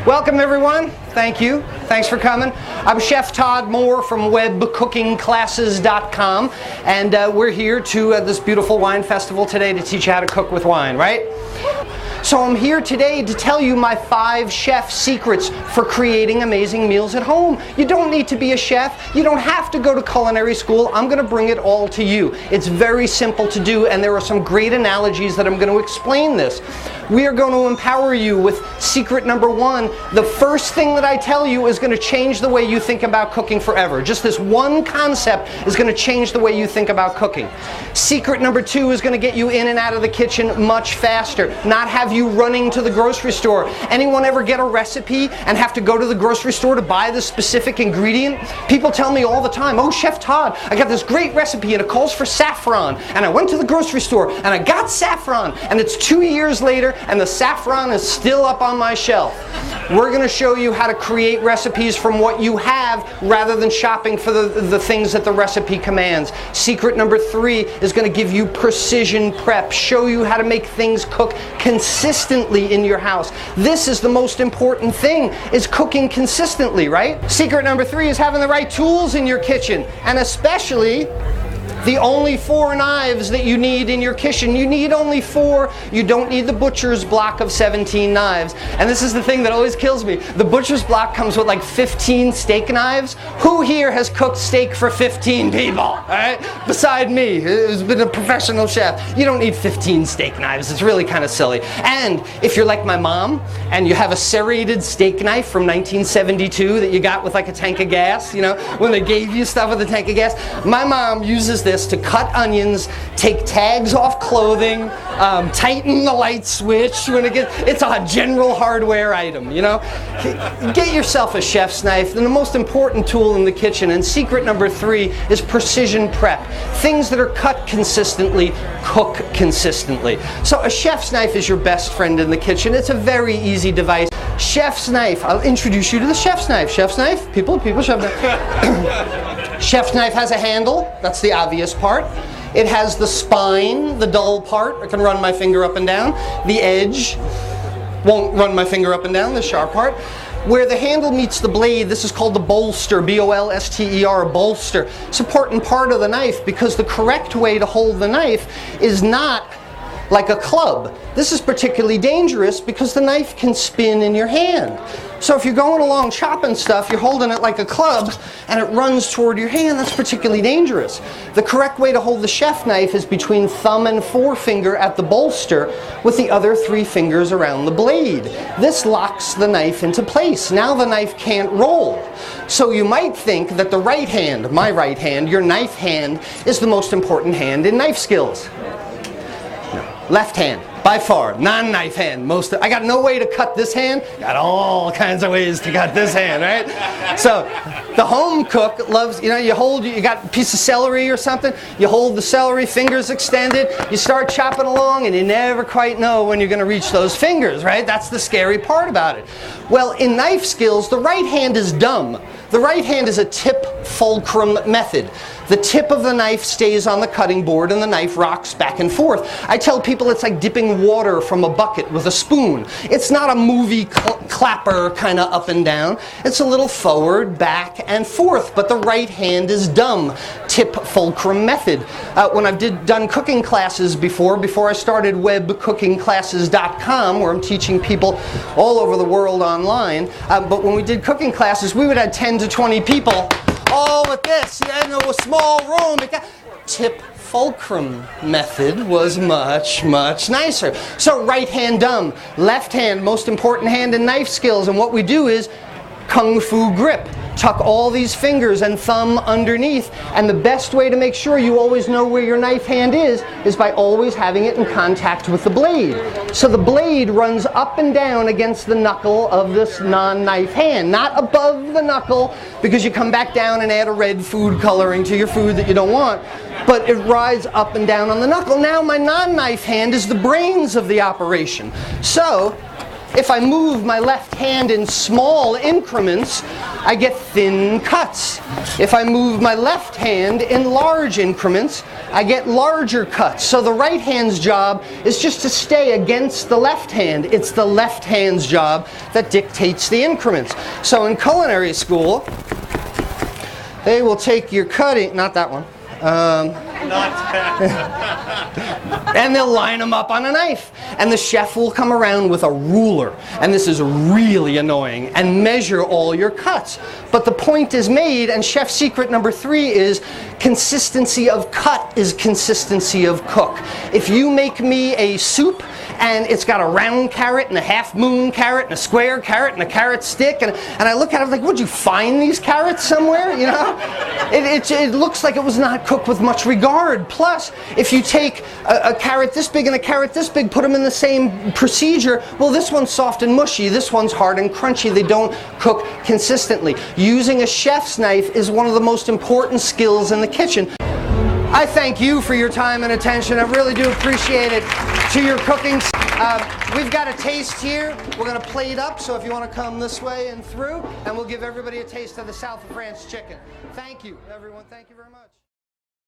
Welcome everyone. Thank you. Thanks for coming. I'm Chef Todd Moore from webcookingclasses.com, and we're here to this beautiful wine festival today to teach you how to cook with wine, right? So I'm here today to tell you my 5 chef secrets for creating amazing meals at home. You don't need to be a chef. You don't have to go to culinary school. I'm going to bring it all to you. It's very simple to do, and there are some great analogies that I'm going to explain this. We are going to empower you with secret number 1. The first thing that I tell you is going to change the way you think about cooking forever. Just this one concept is going to change the way you think about cooking. Secret number 2 is going to get you in and out of the kitchen much faster, not have you running to the grocery store. Anyone ever get a recipe and have to go to the grocery store to buy the specific ingredient? People tell me all the time, "Oh, Chef Todd, I got this great recipe and it calls for saffron, and I went to the grocery store and I got saffron, and it's 2 years later and the saffron is still up on my shelf." We're going to show you how to create recipes from what you have rather than shopping for the things that the recipe commands. Secret number 3 is going to give you precision prep, show you how to make things cook consistently in your house. This is the most important thing, is cooking consistently, right? Secret number 3 is having the right tools in your kitchen, and especially the only 4 knives that you need in your kitchen. You need only 4. You don't need the butcher's block of 17 knives. And this is the thing that always kills me. The butcher's block comes with like 15 steak knives. Who here has cooked steak for 15 people? All right? Beside me, who's been a professional chef. You don't need 15 steak knives. It's really kind of silly. And if you're like my mom and you have a serrated steak knife from 1972 that you got with like a tank of gas, you know, when they gave you stuff with a tank of gas, my mom uses this to cut onions, take tags off clothing, tighten the light switch when it's a general hardware item, you know. Get yourself a chef's knife, and the most important tool in the kitchen. And secret number 3 is precision prep. Things that are cut consistently, cook consistently. So a chef's knife is your best friend in the kitchen. It's a very easy device. Chef's knife. I'll introduce you to the chef's knife. Chef's knife? People, chef's knife. Chef's knife has a handle. That's the obvious part. It has the spine, the dull part. I can run my finger up and down. The edge won't run my finger up and down, the sharp part. Where the handle meets the blade, this is called the bolster, B-O-L-S-T-E-R, a bolster. It's an important part of the knife because the correct way to hold the knife is not like a club. This is particularly dangerous because the knife can spin in your hand. So if you're going along chopping stuff, you're holding it like a club and it runs toward your hand, that's particularly dangerous. The correct way to hold the chef knife is between thumb and forefinger at the bolster with the other 3 fingers around the blade. This locks the knife into place. Now the knife can't roll. So you might think that the right hand, my right hand, your knife hand, is the most important hand in knife skills. Left hand, by far, non-knife hand. I got no way to cut this hand, got all kinds of ways to cut this hand, right? So the home cook loves, you got a piece of celery or something, you hold the celery, fingers extended, you start chopping along and you never quite know when you're going to reach those fingers, right? That's the scary part about it. Well, in knife skills, the right hand is dumb. The right hand is a tip fulcrum method. The tip of the knife stays on the cutting board and the knife rocks back and forth. I tell people it's like dipping water from a bucket with a spoon. It's not a movie clapper kind of up and down. It's a little forward, back, and forth, but the right hand is dumb. Tip fulcrum method. When I've done cooking classes before I started webcookingclasses.com, where I'm teaching people all over the world online, but when we did cooking classes, we would have 10 to 20 people, all with this, a small room. Tip fulcrum method was much, much nicer. So right hand dumb, left hand most important hand in knife skills, and what we do is kung fu grip. Tuck all these fingers and thumb underneath, and the best way to make sure you always know where your knife hand is by always having it in contact with the blade. So the blade runs up and down against the knuckle of this non-knife hand, not above the knuckle, because you come back down and add a red food coloring to your food that you don't want, but it rides up and down on the knuckle. Now my non-knife hand is the brains of the operation. So If I move my left hand in small increments, I get thin cuts. If I move my left hand in large increments, I get larger cuts. So the right hand's job is just to stay against the left hand. It's the left hand's job that dictates the increments. So in culinary school, they will take your cutting, not that one, and they'll line them up on a knife. And the chef will come around with a ruler, and this is really annoying, and measure all your cuts. But the point is made, and chef secret number 3 is consistency of cut is consistency of cook. If you make me a soup and it's got a round carrot and a half moon carrot and a square carrot and a carrot stick, and I look at it like, would you find these carrots somewhere? You know, it looks like it was not cooked with much regard. Plus, if you take a carrot this big and a carrot this big, put them in the same procedure, well, this one's soft and mushy, this one's hard and crunchy. They don't cook consistently. Using a chef's knife is one of the most important skills in the kitchen. I thank you for your time and attention. I really do appreciate it. To your cooking, we've got a taste here. We're going to plate up, so if you want to come this way and through, and we'll give everybody a taste of the South of France chicken. Thank you, everyone. Thank you very much.